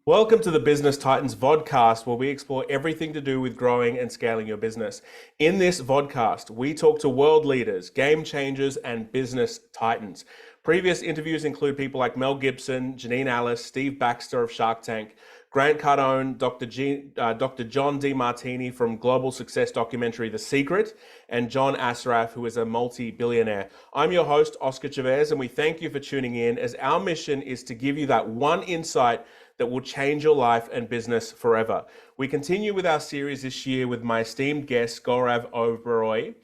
Welcome to the Business Titans vodcast, where we explore everything to do with growing and scaling your business. In this vodcast, we talk to world leaders, game changers, and business titans. Previous interviews include people like Mel Gibson, Janine Allis, Steve Baxter of Shark Tank, Grant Cardone, Dr. John DeMartini from global success documentary The Secret, and John Asraf, who is a multi-billionaire. I'm your host, Oscar Chavez, and we thank you for tuning in, as our mission is to give you that one insight that will change your life and business forever. We continue with our series this year with my esteemed guest, Gaurav Oberoi.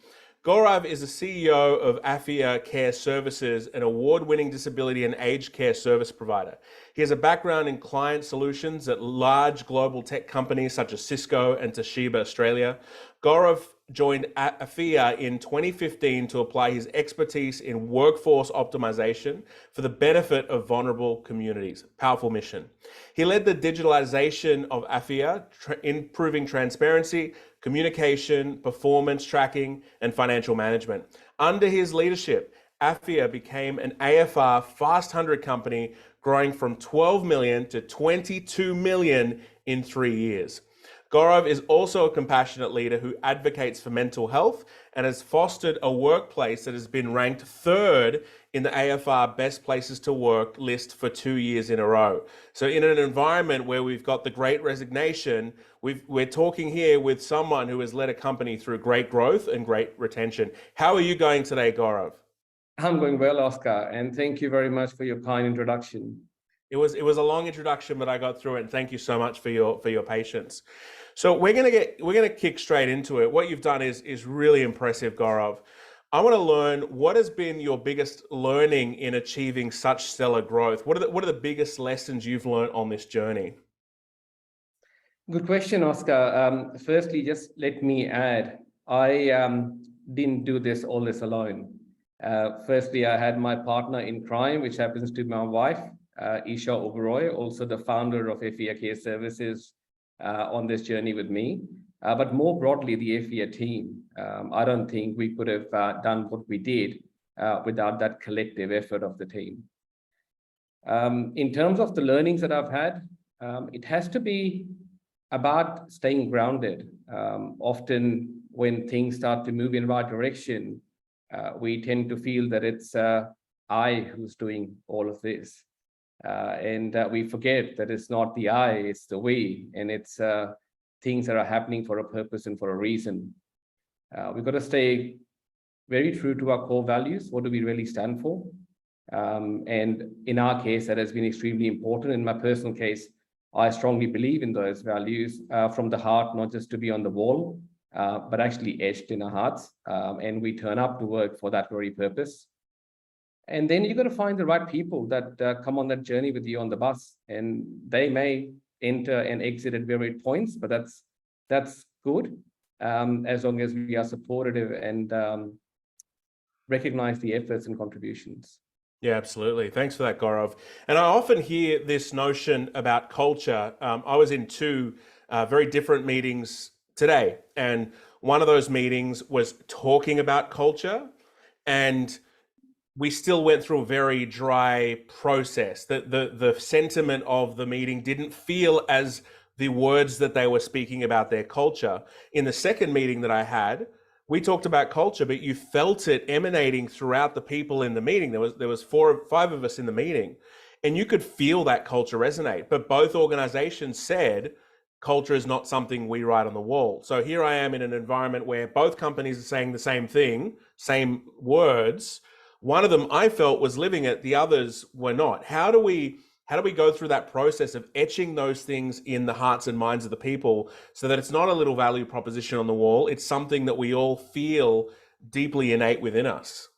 Gaurav is the CEO of Afea Care Services, an award-winning disability and aged care service provider. He has a background in client solutions at large global tech companies such as Cisco and Toshiba Australia. Gaurav joined Afea in 2015 to apply his expertise in workforce optimization for the benefit of vulnerable communities. Powerful mission. He led the digitalization of Afea, improving transparency, communication, performance tracking, and financial management. Under his leadership, Afea became an AFR Fast 100 company, growing from 12 million to 22 million in 3 years. Gaurav is also a compassionate leader who advocates for mental health and has fostered a workplace that has been ranked third in the AFR Best Places to Work list for 2 years in a row. So in an environment where we've got the great resignation, we're talking here with someone who has led a company through great growth and great retention. How are you going today, Gaurav? I'm going well, Oscar, and thank you very much for your kind introduction. It was a long introduction, but I got through it, and thank you so much for your patience. So we're gonna kick straight into it. What you've done is really impressive, Gaurav. I want to learn, what has been your biggest learning in achieving such stellar growth? What are the biggest lessons you've learned on this journey? Good question, Oscar. Firstly, just let me add, I didn't do all this alone. Firstly, I had my partner in crime, which happens to be my wife, Isha Oberoi, also the founder of Afea Care Services, on this journey with me. But more broadly, the Afea team. I don't think we could have done what we did without that collective effort of the team. In terms of the learnings that I've had, it has to be about staying grounded. Often when things start to move in the right direction, we tend to feel that it's I who's doing all of this. And we forget that it's not the I, it's the we, and it's things that are happening for a purpose and for a reason. We've got to stay very true to our core values. What do we really stand for? And in our case, that has been extremely important. In my personal case, I strongly believe in those values from the heart, not just to be on the wall, but actually etched in our hearts. And we turn up to work for that very purpose. And then you've got to find the right people that come on that journey with you on the bus. And they may enter and exit at various points, but that's good, as long as we are supportive and recognize the efforts and contributions. Yeah, absolutely. Thanks for that, Gaurav. And I often hear this notion about culture. I was in two very different meetings today, and one of those meetings was talking about culture, and we still went through a very dry process. The sentiment of the meeting didn't feel as the words that they were speaking about their culture. In the second meeting that I had, we talked about culture, but you felt it emanating throughout the people in the meeting. There was 4 or 5 of us in the meeting, and you could feel that culture resonate. But both organizations said culture is not something we write on the wall. So here I am in an environment where both companies are saying the same thing, same words. One of them I felt was living it, the others were not. How do we go through that process of etching those things in the hearts and minds of the people so that it's not a little value proposition on the wall, it's something that we all feel deeply innate within us?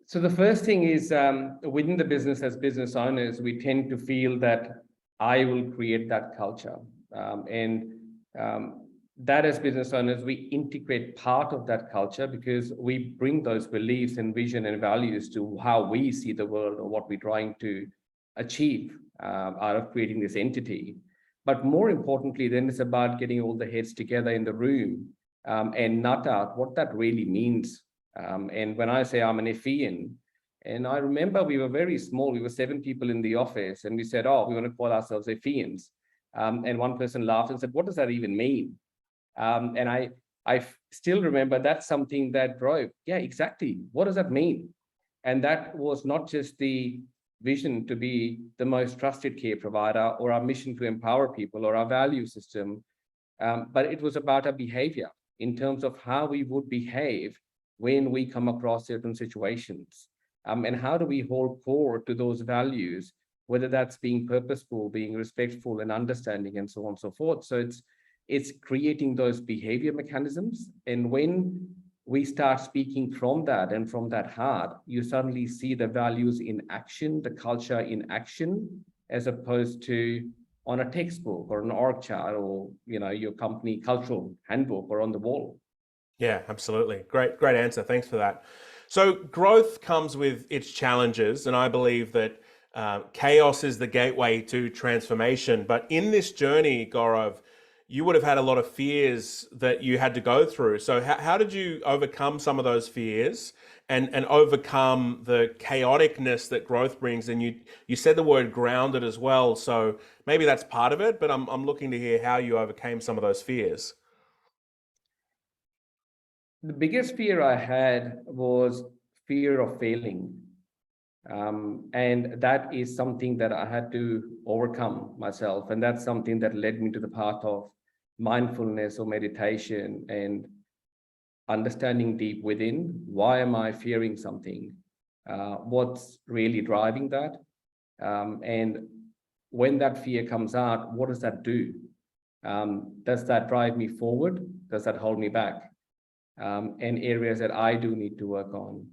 So the first thing is, within the business, as business owners, we tend to feel that I will create that culture. That as business owners, we integrate part of that culture because we bring those beliefs and vision and values to how we see the world or what we're trying to achieve out of creating this entity. But more importantly, then it's about getting all the heads together in the room and nut out what that really means. And when I say I'm an Afean, And I remember we were very small. We were 7 people in the office, and we said, "Oh, we want to call ourselves Afeans." And one person laughed and said, "What does that even mean?" And I still remember that's something that drove. Yeah, exactly. What does that mean? And that was not just the vision to be the most trusted care provider, or our mission to empower people, or our value system, but it was about our behavior in terms of how we would behave when we come across certain situations. And how do we hold core to those values, whether that's being purposeful, being respectful and understanding, and so on and so forth. So it's creating those behavior mechanisms. And when we start speaking from that and from that heart, you suddenly see the values in action, the culture in action, as opposed to on a textbook or an org chart, or your company cultural handbook or on the wall. Yeah, absolutely. Great answer. Thanks for that. So growth comes with its challenges, and I believe that chaos is the gateway to transformation. But in this journey, Gaurav, you would have had a lot of fears that you had to go through. So how did you overcome some of those fears and overcome the chaoticness that growth brings? And you said the word grounded as well. So maybe that's part of it, but I'm looking to hear how you overcame some of those fears. The biggest fear I had was fear of failing. And that is something that I had to overcome myself. And that's something that led me to the path of mindfulness or meditation and understanding deep within. Why am I fearing something? What's really driving that? And when that fear comes out, what does that do? Does that drive me forward? Does that hold me back? And areas that I do need to work on.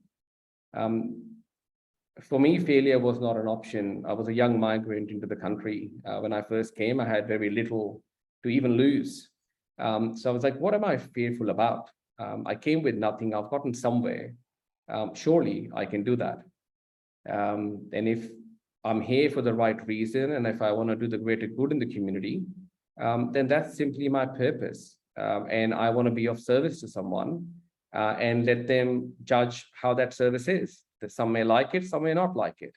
For me, failure was not an option. I was a young migrant into the country. When I first came, I had very little to even lose. So I was like, what am I fearful about? I came with nothing. I've gotten somewhere. Surely I can do that. And if I'm here for the right reason, and if I want to do the greater good in the community, then that's simply my purpose. And I want to be of service to someone and let them judge how that service is. That some may like it, some may not like it.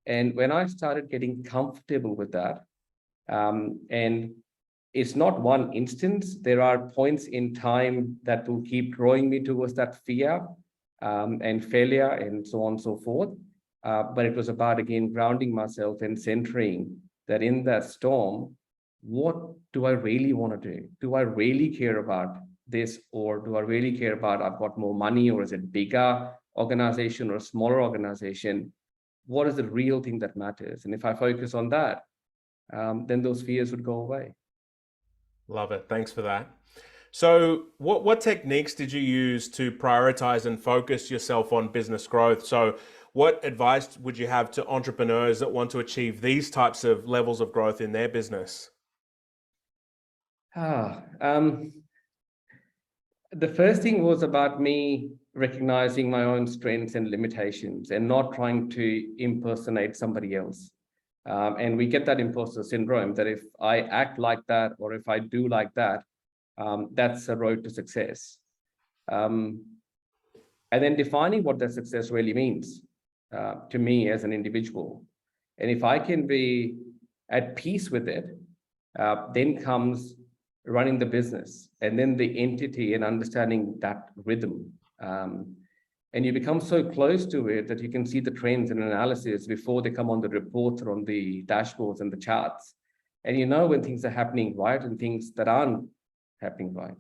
And when I started getting comfortable with that, and it's not one instance, there are points in time that will keep drawing me towards that fear and failure and so on and so forth. But it was about, again, grounding myself and centering that in that storm, what do I really want to do? Do I really care about this, or do I really care about I've got more money, or is it bigger organization or a smaller organization? What is the real thing that matters? And if I focus on that, then those fears would go away. Love it. Thanks for that. So what techniques did you use to prioritize and focus yourself on business growth? So what advice would you have to entrepreneurs that want to achieve these types of levels of growth in their business? The first thing was about me recognizing my own strengths and limitations and not trying to impersonate somebody else. And we get that imposter syndrome that if I act like that, or if I do like that, that's a road to success. And then defining what that success really means to me as an individual. And if I can be at peace with it, then comes running the business, and then the entity and understanding that rhythm. And you become so close to it that you can see the trends and analysis before they come on the reports or on the dashboards and the charts. And you know when things are happening right and things that aren't happening right.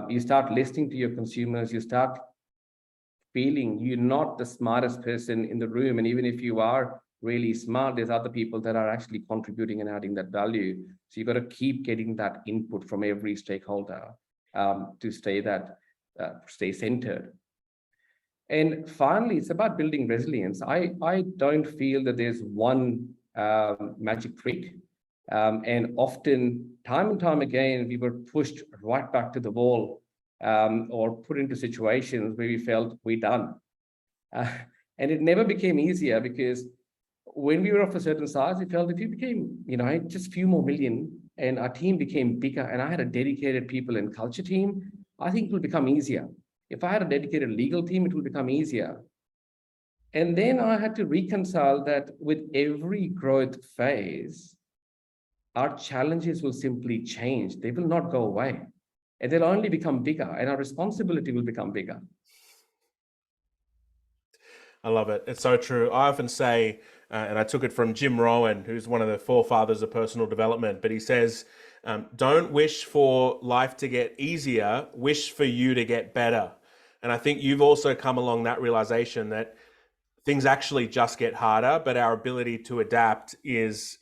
You start listening to your consumers, you start feeling you're not the smartest person in the room. And even if you are really smart, there's other people that are actually contributing and adding that value. So you've got to keep getting that input from every stakeholder to stay centered. And finally, it's about building resilience. I don't feel that there's one magic trick. And often, time and time again, we were pushed right back to the wall or put into situations where we felt we're done. And it never became easier, because when we were of a certain size, we felt if we became, just a few more million and our team became bigger and I had a dedicated people and culture team, I think it will become easier. If I had a dedicated legal team, it will become easier. And then I had to reconcile that with every growth phase, our challenges will simply change. They will not go away. And they'll only become bigger, and our responsibility will become bigger. I love it. It's so true. I often say, and I took it from Jim Rohn, who's one of the forefathers of personal development, but he says, don't wish for life to get easier, wish for you to get better. And I think you've also come along that realization that things actually just get harder, but our ability to adapt is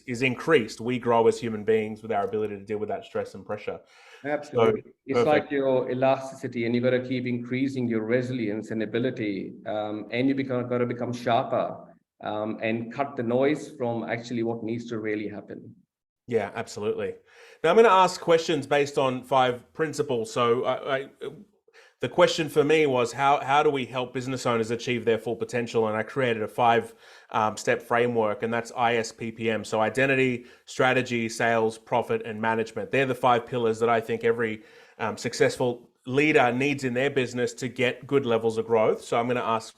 increased. We grow as human beings with our ability to deal with that stress and pressure. Absolutely. So, It's perfect. like your elasticity, and you got to keep increasing your resilience and ability, and you got to become sharper, and cut the noise from actually what needs to really happen. Yeah, absolutely. Now I'm going to ask questions based on 5 principles. So the question for me was how do we help business owners achieve their full potential? And I created a 5 step framework, and that's ISPPM. So identity, strategy, sales, profit, and management. They're the 5 pillars that I think every successful leader needs in their business to get good levels of growth. So I'm going to ask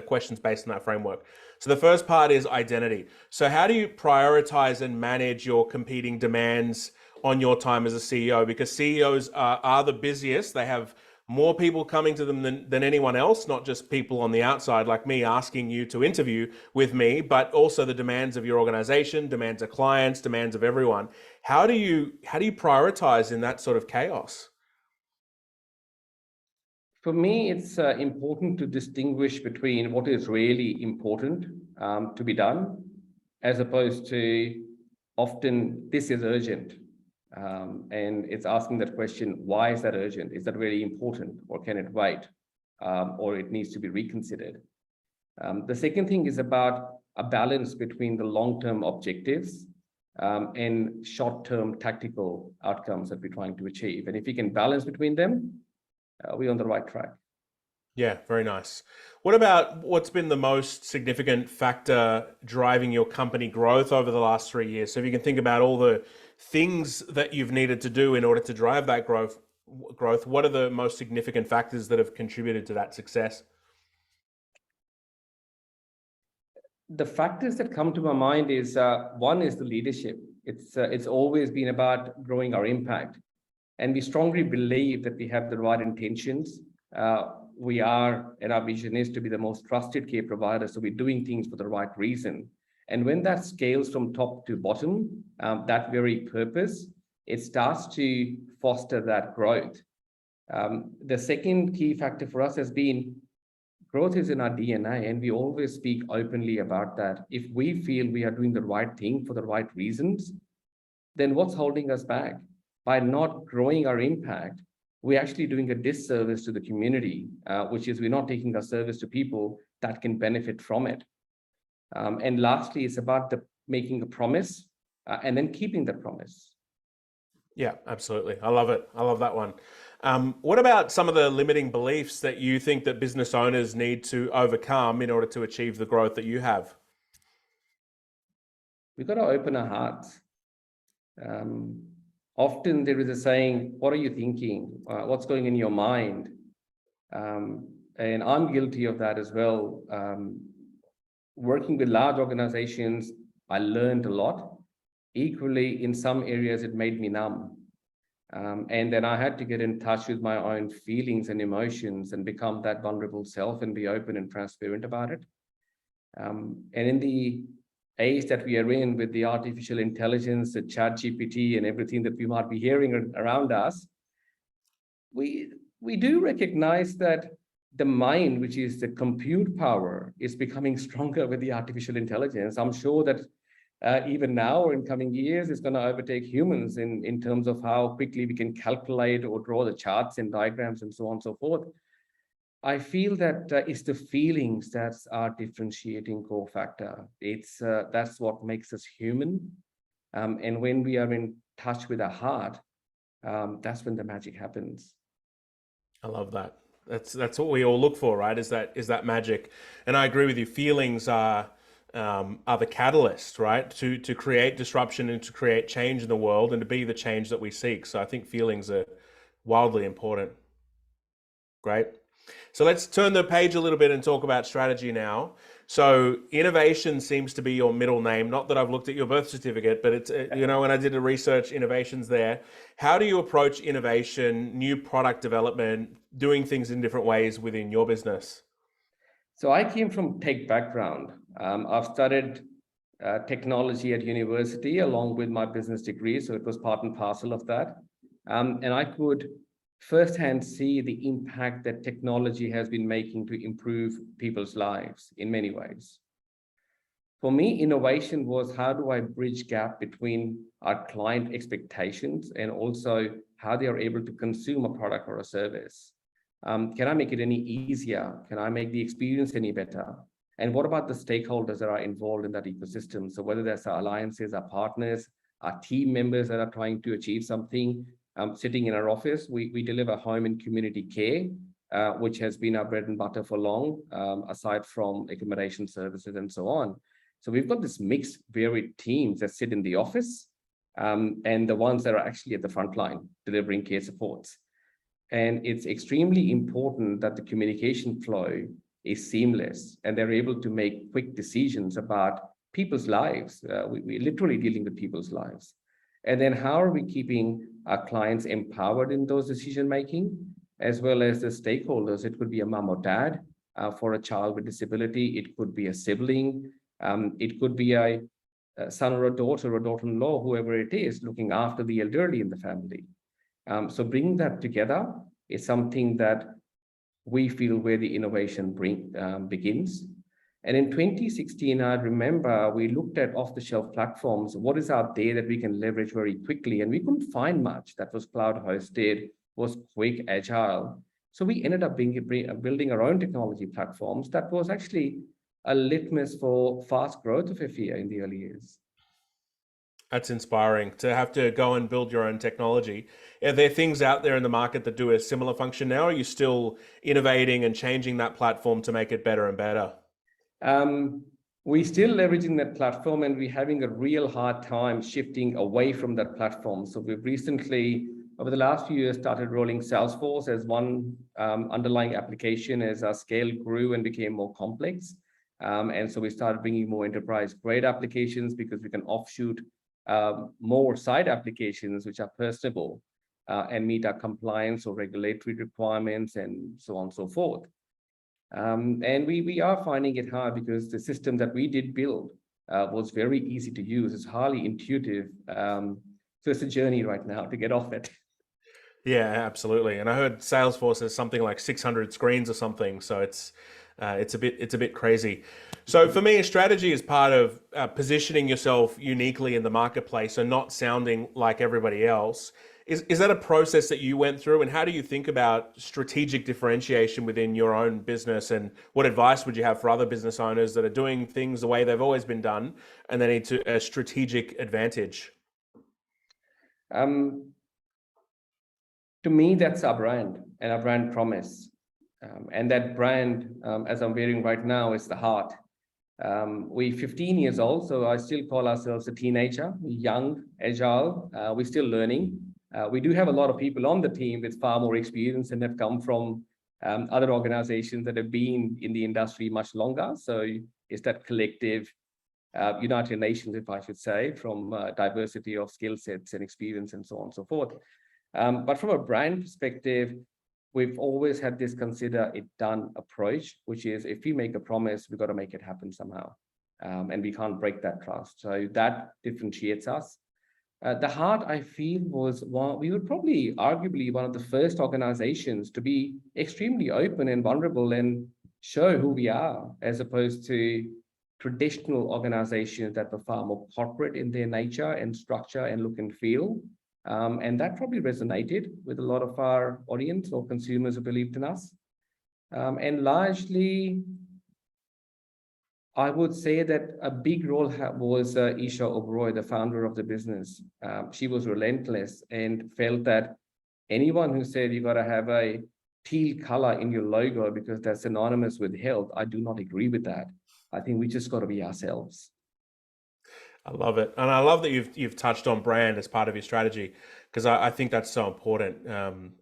questions based on that framework. So the first part is identity. So how do you prioritize and manage your competing demands on your time as a CEO? Because CEOs are the busiest. They have more people coming to them than anyone else, not just people on the outside like me asking you to interview with me, but also the demands of your organization, demands of clients, demands of everyone. How do you prioritize in that sort of chaos? For me, it's important to distinguish between what is really important to be done, as opposed to often this is urgent. And it's asking that question, why is that urgent? Is that really important, or can it wait? Or it needs to be reconsidered. The second thing is about a balance between the long-term objectives and short-term tactical outcomes that we're trying to achieve. And if you can balance between them, we're on the right track. Yeah, very nice. What about what's been the most significant factor driving your company growth over the last 3 years? So if you can think about all the things that you've needed to do in order to drive that growth, what are the most significant factors that have contributed to that success? The factors that come to my mind is one is the leadership. It's always been about growing our impact, and we strongly believe that we have the right intentions. We are, and our vision is to be the most trusted care provider. So we're doing things for the right reason. And when that scales from top to bottom, that very purpose, it starts to foster that growth. The second key factor for us has been growth is in our DNA, and we always speak openly about that. If we feel we are doing the right thing for the right reasons, then what's holding us back? By not growing our impact, we're actually doing a disservice to the community, which is we're not taking our service to people that can benefit from it. And lastly, it's about making a promise and then keeping the promise. Yeah, absolutely. I love it. I love that one. What about some of the limiting beliefs that you think that business owners need to overcome in order to achieve the growth that you have? We've got to open our hearts. Often there is a saying, what are you thinking? What's going in your mind? And I'm guilty of that as well. Working with large organizations, I learned a lot. Equally, in some areas, it made me numb. And then I had to get in touch with my own feelings and emotions and become that vulnerable self and be open and transparent about it. And in the age that we are in with the artificial intelligence, the chat GPT and everything that we might be hearing around us, we do recognize that the mind, which is the compute power, is becoming stronger with the artificial intelligence. I'm sure that even now or in coming years, it's going to overtake humans in terms of how quickly we can calculate or draw the charts and diagrams and so on and so forth. I feel that it's the feelings that's our differentiating core factor. It's that's what makes us human. And when we are in touch with our heart, that's when the magic happens. I love that. That's what we all look for, right? Is that magic? And I agree with you. Feelings are the catalyst, right? To create disruption and to create change in the world and to be the change that we seek. So I think feelings are wildly important. Great. So let's turn the page a little bit and talk about strategy now. So innovation seems to be your middle name. Not that I've looked at your birth certificate, but it's, when I did the research, innovation's there. How do you approach innovation, new product development, doing things in different ways within your business? So I came from tech background. I've studied technology at university along with my business degree, so it was part and parcel of that. And I could firsthand see the impact that technology has been making to improve people's lives in many ways. For me, innovation was how do I bridge gap between our client expectations and also how they are able to consume a product or a service. Can I make it any easier? Can I make the experience any better? And what about the stakeholders that are involved in that ecosystem? So whether that's our alliances, our partners, our team members that are trying to achieve something, sitting in our office, we deliver home and community care, which has been our bread and butter for long, aside from accommodation services and so on. So we've got this mixed, varied teams that sit in the office, and the ones that are actually at the front line delivering care supports. And it's extremely important that the communication flow is seamless and they're able to make quick decisions about people's lives. We're literally dealing with people's lives. And then how are we keeping our clients empowered in those decision making, as well as the stakeholders? It could be a mom or dad for a child with disability. It could be a sibling. It could be a son or a daughter-in-law, whoever it is, looking after the elderly in the family. So bringing that together is something that we feel where the innovation begins. And in 2016, I remember we looked at off-the-shelf platforms. What is out there that we can leverage very quickly? And we couldn't find much that was cloud-hosted, was quick, agile. So we ended up building our own technology platforms that was actually a litmus for fast growth of Afea in the early years. That's inspiring to have to go and build your own technology. Are there things out there in the market that do a similar function now? Or are you still innovating and changing that platform to make it better and better? We're still leveraging that platform and we're having a real hard time shifting away from that platform. So we've recently, over the last few years, started rolling Salesforce as one underlying application as our scale grew and became more complex. And so we started bringing more enterprise-grade applications because we can offshoot more side applications which are personable and meet our compliance or regulatory requirements and so on and so forth. And we are finding it hard because the system that we did build was very easy to use. It's highly intuitive. So it's a journey right now to get off it. Yeah, absolutely. And I heard Salesforce has something like 600 screens or something. So it's a bit crazy. So for me, a strategy is part of positioning yourself uniquely in the marketplace and not sounding like everybody else. Is that a process that you went through? And how do you think about strategic differentiation within your own business? And what advice would you have for other business owners that are doing things the way they've always been done and they need a strategic advantage? To me, that's our brand and our brand promise. And that brand, as I'm wearing right now, is the heart. We're 15 years old, so I still call ourselves a teenager. We're young, agile, we're still learning. We do have a lot of people on the team with far more experience and have come from other organizations that have been in the industry much longer. So it's that collective United Nations, if I should say, from diversity of skill sets and experience and so on and so forth. But from a brand perspective, we've always had this consider it done approach, which is if we make a promise, we've got to make it happen somehow. And we can't break that trust. So that differentiates us. The heart, I feel, was we were probably arguably one of the first organizations to be extremely open and vulnerable and show who we are, as opposed to traditional organizations that were far more corporate in their nature and structure and look and feel. And that probably resonated with a lot of our audience or consumers who believed in us. And largely, I would say that a big role was Isha Oberoi, the founder of the business. She was relentless and felt that anyone who said you got to have a teal color in your logo because that's synonymous with health, I do not agree with that. I think we just got to be ourselves. I love it. And I love that you've touched on brand as part of your strategy because I think that's so important.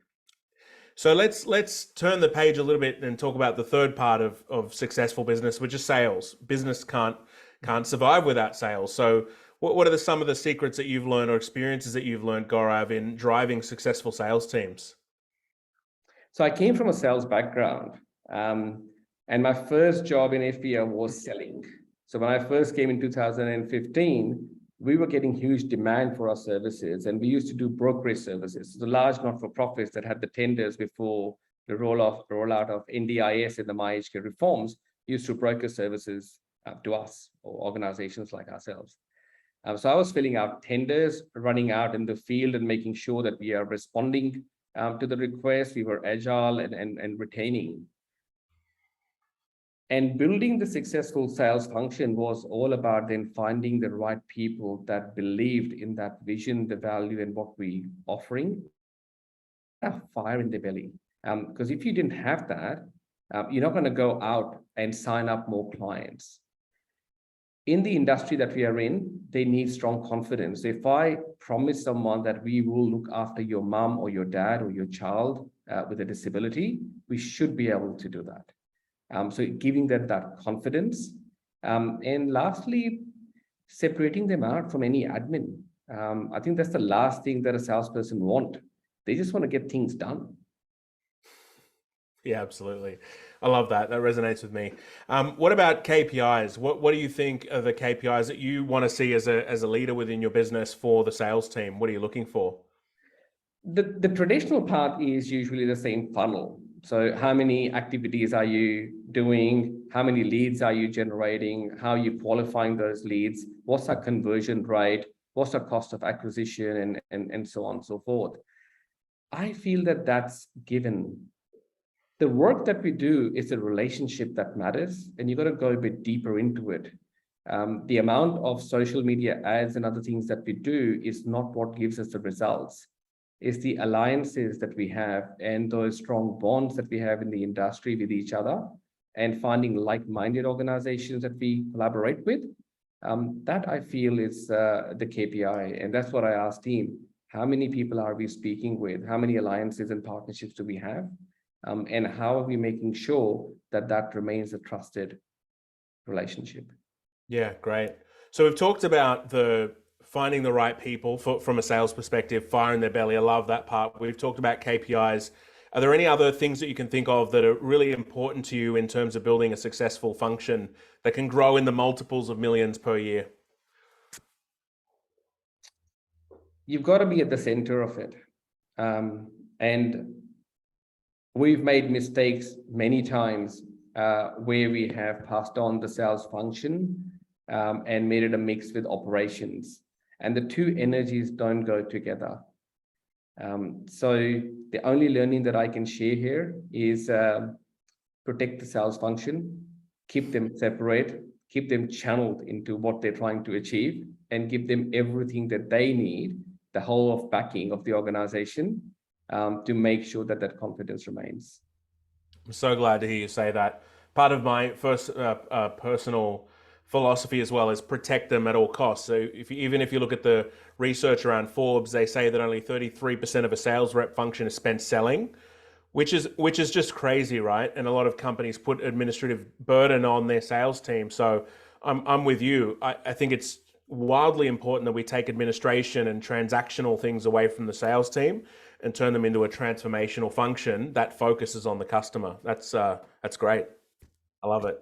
So let's turn the page a little bit and talk about the third part of successful business, which is sales. Business can't survive without sales. So what are some of the secrets that you've learned or experiences that you've learned, Gaurav, in driving successful sales teams? So I came from a sales background, and my first job in Afea was selling. So when I first came in 2015, we were getting huge demand for our services, and we used to do brokerage services. The large not-for-profits that had the tenders before the rollout of NDIS and the MyHK reforms used to broker services to us or organizations like ourselves. So I was filling out tenders, running out in the field and making sure that we are responding to the request. We were agile and retaining. And building the successful sales function was all about then finding the right people that believed in that vision, the value, and what we offering. A fire in the belly. Because if you didn't have that, you're not going to go out and sign up more clients. In the industry that we are in, they need strong confidence. If I promise someone that we will look after your mom or your dad or your child with a disability, we should be able to do that. So giving them that confidence. And lastly, separating them out from any admin. I think that's the last thing that a salesperson wants. They just want to get things done. Yeah, absolutely. I love that. That resonates with me. What about KPIs? What do you think are the KPIs that you want to see as a leader within your business for the sales team? What are you looking for? The traditional part is usually the same funnel. So how many activities are you doing? How many leads are you generating? How are you qualifying those leads? What's our conversion rate? What's our cost of acquisition and so on and so forth? I feel that that's given. The work that we do is a relationship that matters, and you've got to go a bit deeper into it. The amount of social media ads and other things that we do is not what gives us the results. It's the alliances that we have and those strong bonds that we have in the industry with each other, and finding like-minded organizations that we collaborate with. That I feel is the KPI, and that's what I asked team. How many people are we speaking with? How many alliances and partnerships do we have? And how are we making sure that that remains a trusted relationship? Yeah, great. So we've talked about finding the right people from a sales perspective, fire in their belly. I love that part. We've talked about KPIs. Are there any other things that you can think of that are really important to you in terms of building a successful function that can grow in the multiples of millions per year? You've got to be at the center of it. And we've made mistakes many times where we have passed on the sales function and made it a mix with operations. And the two energies don't go together. So the only learning that I can share here is protect the sales function, keep them separate, keep them channeled into what they're trying to achieve, and give them everything that they need, the whole of backing of the organization, to make sure that that confidence remains. I'm so glad to hear you say that. Part of my first personal philosophy as well is protect them at all costs. So even if you look at the research around Forbes, they say that only 33% of a sales rep function is spent selling, which is just crazy, right? And a lot of companies put administrative burden on their sales team. So I'm with you. I think it's wildly important that we take administration and transactional things away from the sales team and turn them into a transformational function that focuses on the customer. That's great. I love it.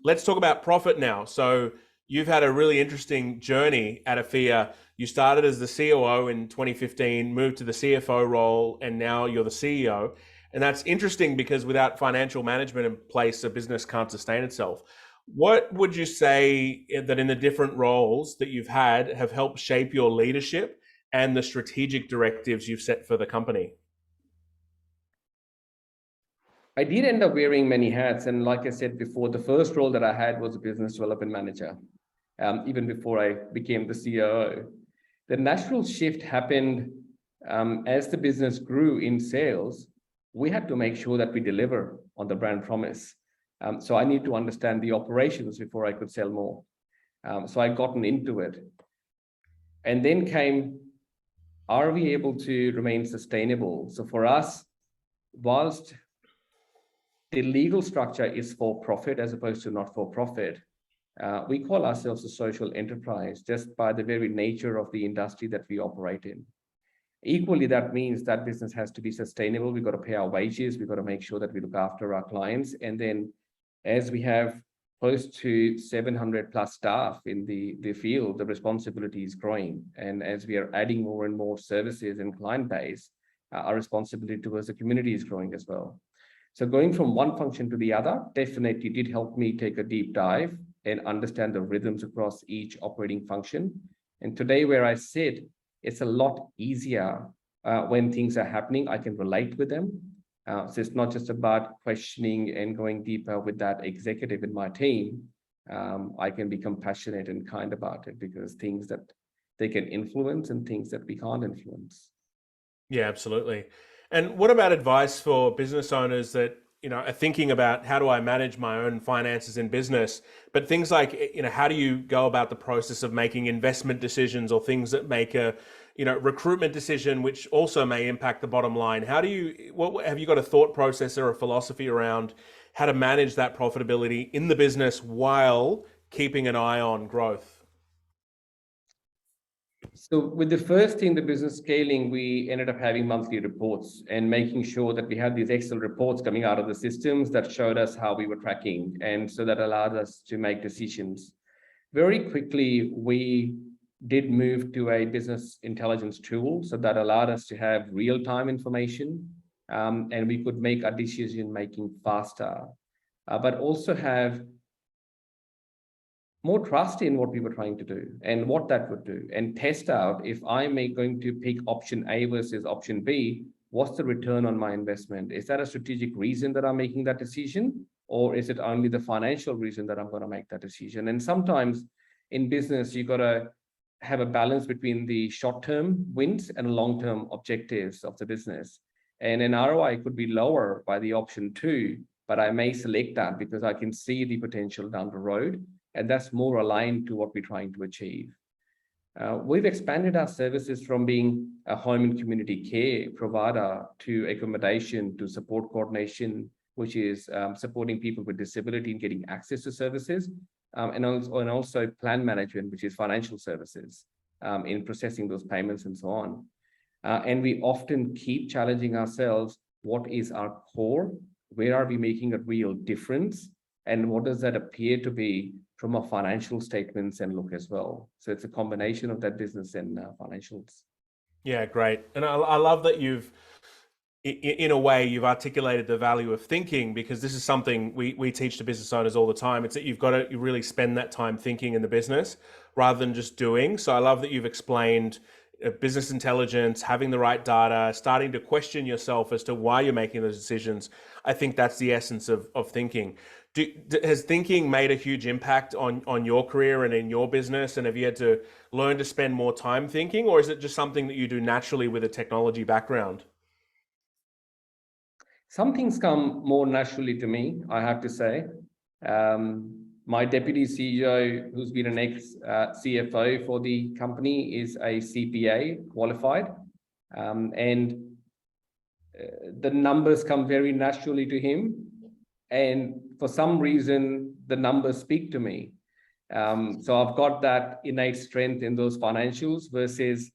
Let's talk about profit now. So you've had a really interesting journey at Afea. You started as the COO in 2015, moved to the CFO role, and now you're the CEO. And that's interesting because without financial management in place, a business can't sustain itself. What would you say that in the different roles that you've had have helped shape your leadership and the strategic directives you've set for the company? I did end up wearing many hats. And like I said before, the first role that I had was a business development manager, even before I became the COO. The natural shift happened as the business grew in sales. We had to make sure that we deliver on the brand promise. So I need to understand the operations before I could sell more. So I gotten into it. And then came are we able to remain sustainable? So for us, whilst the legal structure is for profit as opposed to not for profit, we call ourselves a social enterprise just by the very nature of the industry that we operate in. Equally, that means that business has to be sustainable. We've got to pay our wages. We've got to make sure that we look after our clients. And then as we have close to 700 plus staff in the field, the responsibility is growing. And as we are adding more and more services and client base, our responsibility towards the community is growing as well. So going from one function to the other definitely did help me take a deep dive and understand the rhythms across each operating function. And today where I sit, it's a lot easier when things are happening. I can relate with them. So it's not just about questioning and going deeper with that executive in my team. I can be compassionate and kind about it because things that they can influence and things that we can't influence. Yeah, absolutely. And what about advice for business owners that, are thinking about how do I manage my own finances in business, but things like, how do you go about the process of making investment decisions or things that make a, recruitment decision, which also may impact the bottom line? What have you got a thought process or a philosophy around how to manage that profitability in the business while keeping an eye on growth? So with the first thing, the business scaling, we ended up having monthly reports and making sure that we had these Excel reports coming out of the systems that showed us how we were tracking. And so that allowed us to make decisions. Very quickly, we did move to a business intelligence tool. So that allowed us to have real-time information and we could make our decision making faster, but also have more trust in what we were trying to do and what that would do, and test out if I'm going to pick option A versus option B, what's the return on my investment? Is that a strategic reason that I'm making that decision? Or is it only the financial reason that I'm going to make that decision? And sometimes in business, you got to have a balance between the short-term wins and long-term objectives of the business. And an ROI could be lower by the option 2, but I may select that because I can see the potential down the road. And that's more aligned to what we're trying to achieve. We've expanded our services from being a home and community care provider to accommodation to support coordination, which is supporting people with disability and getting access to services, and also plan management, which is financial services in processing those payments and so on. And we often keep challenging ourselves, what is our core? Where are we making a real difference? And what does that appear to be from our financial statements and look as well? So it's a combination of that business and financials. Yeah, great. And I love that in a way, you've articulated the value of thinking, because this is something we teach to business owners all the time. It's that you really spend that time thinking in the business rather than just doing. So I love that you've explained business intelligence, having the right data, starting to question yourself as to why you're making those decisions. I think that's the essence of thinking. Has thinking made a huge impact on your career and in your business? And have you had to learn to spend more time thinking, or is it just something that you do naturally with a technology background? Some things come more naturally to me, I have to say. My deputy CEO, who's been an ex-CFO for the company, is a CPA qualified. And the numbers come very naturally to him. And for some reason, the numbers speak to me. So I've got that innate strength in those financials versus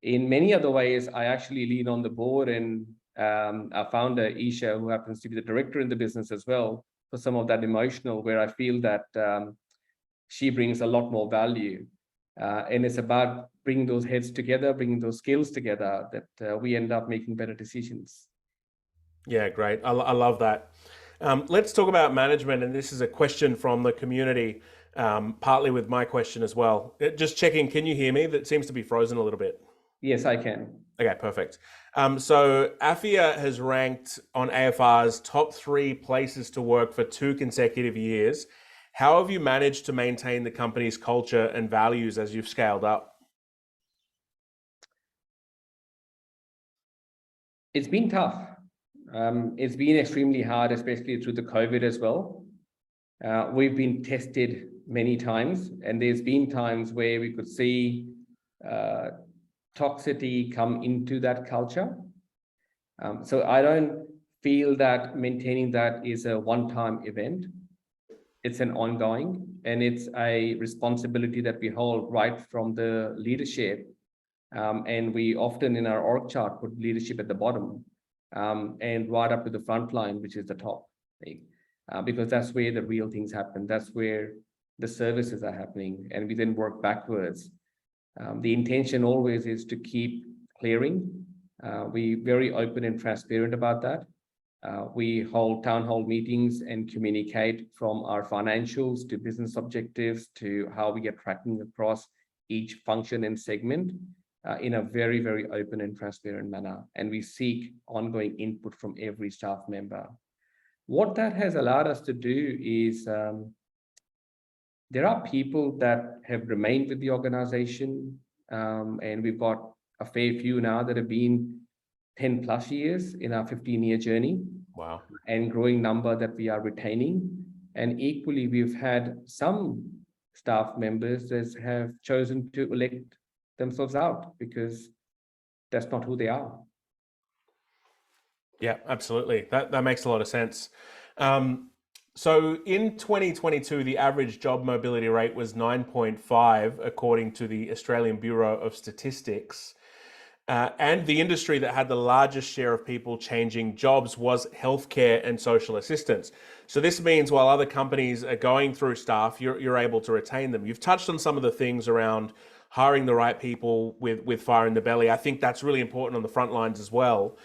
in many other ways, I actually lean on the board and our founder, Isha, who happens to be the director in the business as well, for some of that emotional, where I feel that she brings a lot more value. And it's about bringing those heads together, bringing those skills together, that we end up making better decisions. Yeah, great. I love that. Let's talk about management. And this is a question from the community, partly with my question as well. Just checking, can you hear me? That seems to be frozen a little bit. Yes, I can. Okay, perfect. So Afea has ranked on AFR's top 3 places to work for 2 consecutive years. How have you managed to maintain the company's culture and values as you've scaled up? It's been tough. It's been extremely hard, especially through the COVID as well. We've been tested many times, and there's been times where we could see toxicity come into that culture. So I don't feel that maintaining that is a one-time event. It's an ongoing, and it's a responsibility that we hold right from the leadership. And we often in our org chart put leadership at the bottom, and right up to the front line, which is the top thing, because that's where the real things happen. That's where the services are happening, and we then work backwards. The intention always is to keep clearing. We're very open and transparent about that. We hold town hall meetings and communicate from our financials to business objectives to how we get tracking across each function and segment in a very, very open and transparent manner. And we seek ongoing input from every staff member. What that has allowed us to do is there are people that have remained with the organization, and we've got a fair few now that have been 10 plus years in our 15-year journey. Wow. And growing number that we are retaining. And equally, we've had some staff members that have chosen to elect themselves out because that's not who they are. Yeah, absolutely. That makes a lot of sense. So in 2022, the average job mobility rate was 9.5, according to the Australian Bureau of Statistics. And the industry that had the largest share of people changing jobs was healthcare and social assistance. So this means while other companies are going through staff, you're able to retain them. You've touched on some of the things around hiring the right people with fire in the belly. I think that's really important on the front lines as well.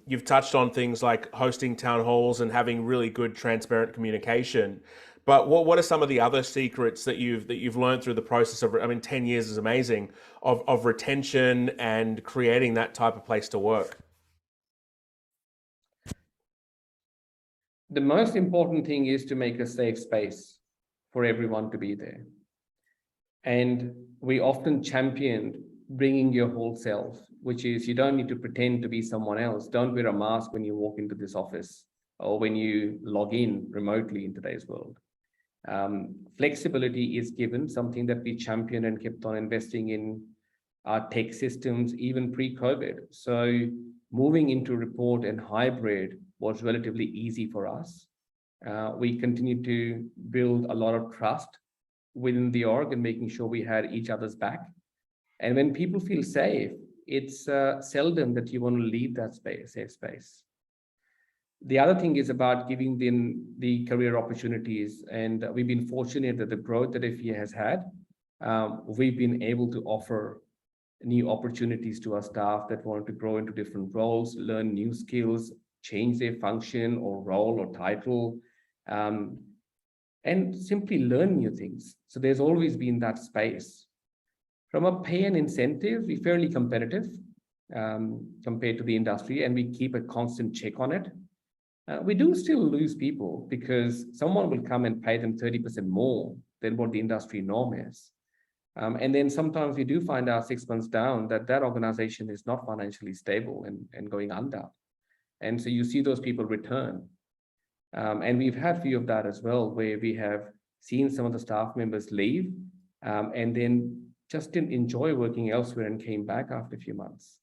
You've touched on things like hosting town halls and having really good, transparent communication. But what are some of the other secrets that you've learned through the process of, 10 years is amazing, of retention and creating that type of place to work? The most important thing is to make a safe space for everyone to be there. And we often championed bringing your whole self, which is you don't need to pretend to be someone else. Don't wear a mask when you walk into this office or when you log in remotely in today's world. Flexibility is given, something that we championed and kept on investing in our tech systems, even pre-COVID. So moving into report and hybrid was relatively easy for us. We continued to build a lot of trust within the org and making sure we had each other's back. And when people feel safe, it's seldom that you want to leave that space, safe space. The other thing is about giving them the career opportunities. And we've been fortunate that the growth that Afea has had, we've been able to offer new opportunities to our staff that want to grow into different roles, learn new skills, change their function or role or title, and simply learn new things. So there's always been that space. From a pay and incentive, we're fairly competitive compared to the industry, and we keep a constant check on it. We do still lose people because someone will come and pay them 30% more than what the industry norm is. And then sometimes we do find out 6 months down that that organization is not financially stable and going under. And so you see those people return. And we've had a few of that as well, where we have seen some of the staff members leave and then just didn't enjoy working elsewhere and came back after a few months.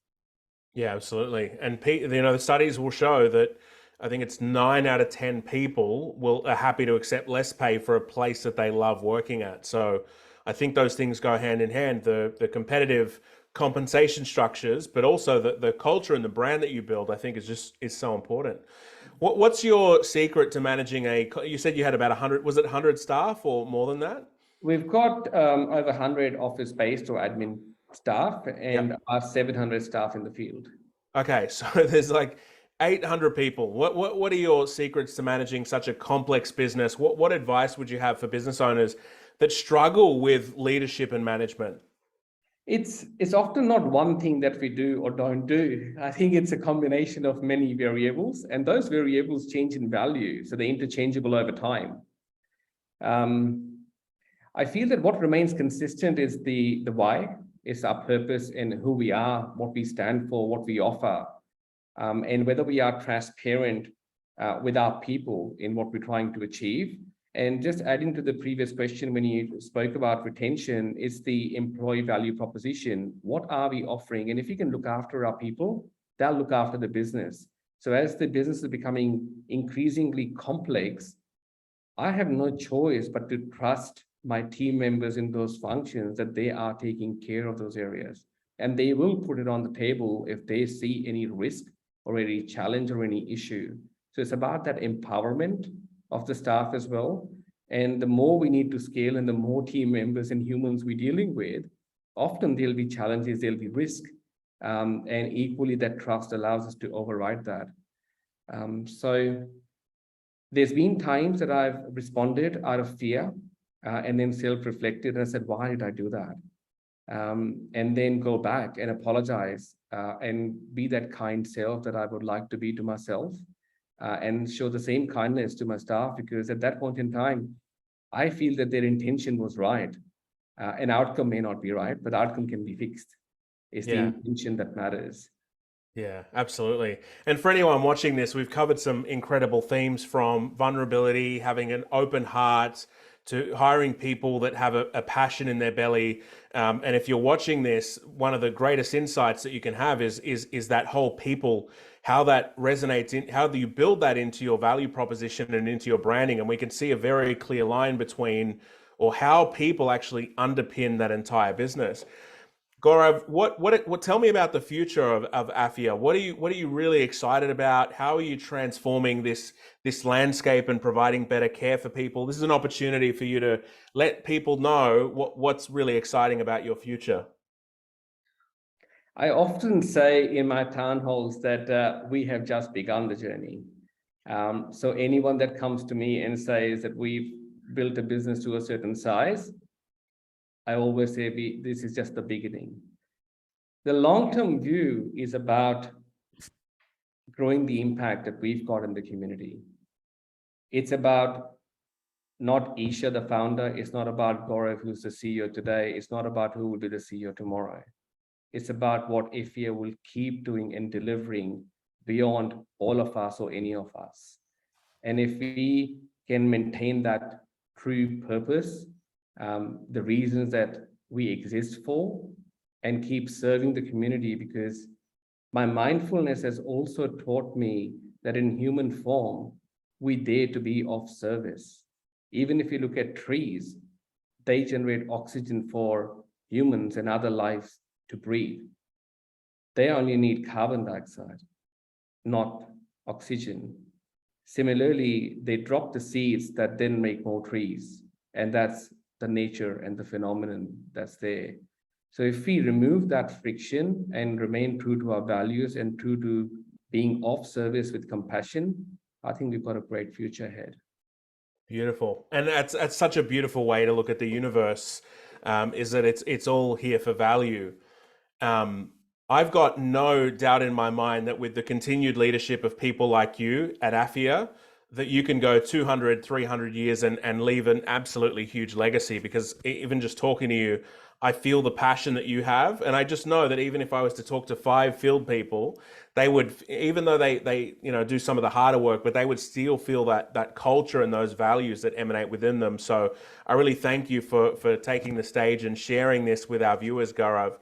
Yeah, absolutely. And the studies will show that I think it's 9 out of 10 people are happy to accept less pay for a place that they love working at. So I think those things go hand in hand, the competitive compensation structures, but also the culture and the brand that you build, I think is so important. What's your secret to managing you said you had about 100, was it 100 staff or more than that? We've got over 100 office-based or admin staff and our 700 staff in the field. Okay, so there's like 800 people. What are your secrets to managing such a complex business? What advice would you have for business owners that struggle with leadership and management? It's often not one thing that we do or don't do. I think it's a combination of many variables, and those variables change in value, so they're interchangeable over time. I feel that what remains consistent is the why, is our purpose and who we are, what we stand for, what we offer, and whether we are transparent with our people in what we're trying to achieve. And just adding to the previous question, when you spoke about retention, it's the employee value proposition. What are we offering? And if we can look after our people, they'll look after the business. So as the business is becoming increasingly complex, I have no choice but to trust my team members in those functions that they are taking care of those areas. And they will put it on the table if they see any risk or any challenge or any issue. So it's about that empowerment of the staff as well. And the more we need to scale and the more team members and humans we're dealing with, often there'll be challenges, there'll be risk. And equally that trust allows us to override that. So there's been times that I've responded out of fear and then self-reflected and I said, why did I do that? And then go back and apologize and be that kind self that I would like to be to myself and show the same kindness to my staff, because at that point in time, I feel that their intention was right. An outcome may not be right, but the outcome can be fixed. It's the intention that matters. Yeah, absolutely. And for anyone watching this, we've covered some incredible themes, from vulnerability, having an open heart, to hiring people that have a passion in their belly. And if you're watching this, one of the greatest insights that you can have is that whole people, how that resonates in, how do you build that into your value proposition and into your branding? And we can see a very clear line between, or how people actually underpin that entire business. Gaurav, what tell me about the future of Afea? What are you really excited about? How are you transforming this landscape and providing better care for people? This is an opportunity for you to let people know what's really exciting about your future. I often say in my town halls that we have just begun the journey. So anyone that comes to me and says that we've built a business to a certain size, I always say this is just the beginning. The long-term view is about growing the impact that we've got in the community. It's about not Isha, the founder. It's not about Gaurav, who's the CEO today. It's not about who will be the CEO tomorrow. It's about what Afea will keep doing and delivering beyond all of us or any of us. And if we can maintain that true purpose, the reasons that we exist for, and keep serving the community, because my mindfulness has also taught me that in human form, we dare to be of service. Even if you look at trees, they generate oxygen for humans and other lives to breathe. They only need carbon dioxide, not oxygen. Similarly, they drop the seeds that then make more trees. And that's the nature and the phenomenon that's there. So if we remove that friction and remain true to our values and true to being of service with compassion, I think we've got a great future ahead. Beautiful. And that's such a beautiful way to look at the universe, is that it's all here for value. I've got no doubt in my mind that with the continued leadership of people like you at Afea, that you can go 200, 300 years and leave an absolutely huge legacy, because even just talking to you, I feel the passion that you have. And I just know that even if I was to talk to 5 field people, they would, even though they do some of the harder work, but they would still feel that culture and those values that emanate within them. So I really thank you for taking the stage and sharing this with our viewers, Gaurav.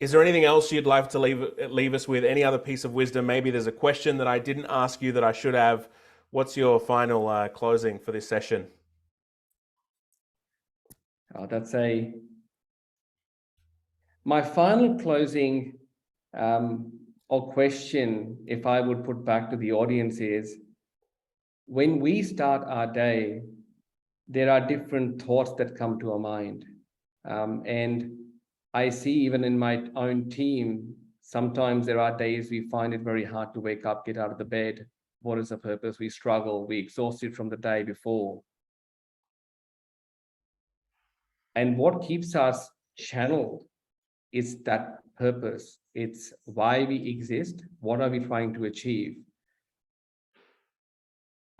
Is there anything else you'd like to leave us with? Any other piece of wisdom? Maybe there's a question that I didn't ask you that I should have. What's your final closing for this session? My final closing or question, if I would put back to the audience, is when we start our day, there are different thoughts that come to our mind. And I see even in my own team, sometimes there are days we find it very hard to wake up, get out of the bed. What is the purpose? We struggle, we're exhausted from the day before. And what keeps us channeled is that purpose. It's why we exist. What are we trying to achieve?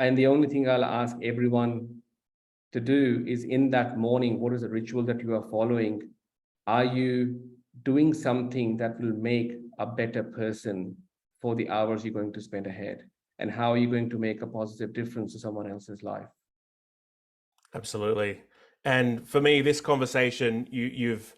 And the only thing I'll ask everyone to do is, in that morning, what is the ritual that you are following? Are you doing something that will make a better person for the hours you're going to spend ahead? And how are you going to make a positive difference to someone else's life? Absolutely. And for me, this conversation, you've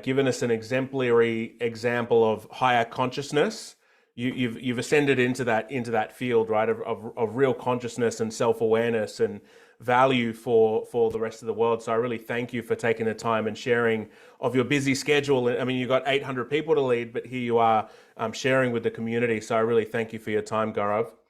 given us an exemplary example of higher consciousness. You've ascended into that field, right, of real consciousness and self awareness and value for the rest of the world. So I really thank you for taking the time and sharing of your busy schedule. I mean, you've got 800 people to lead, but here you are sharing with the community. So I really thank you for your time, Gaurav.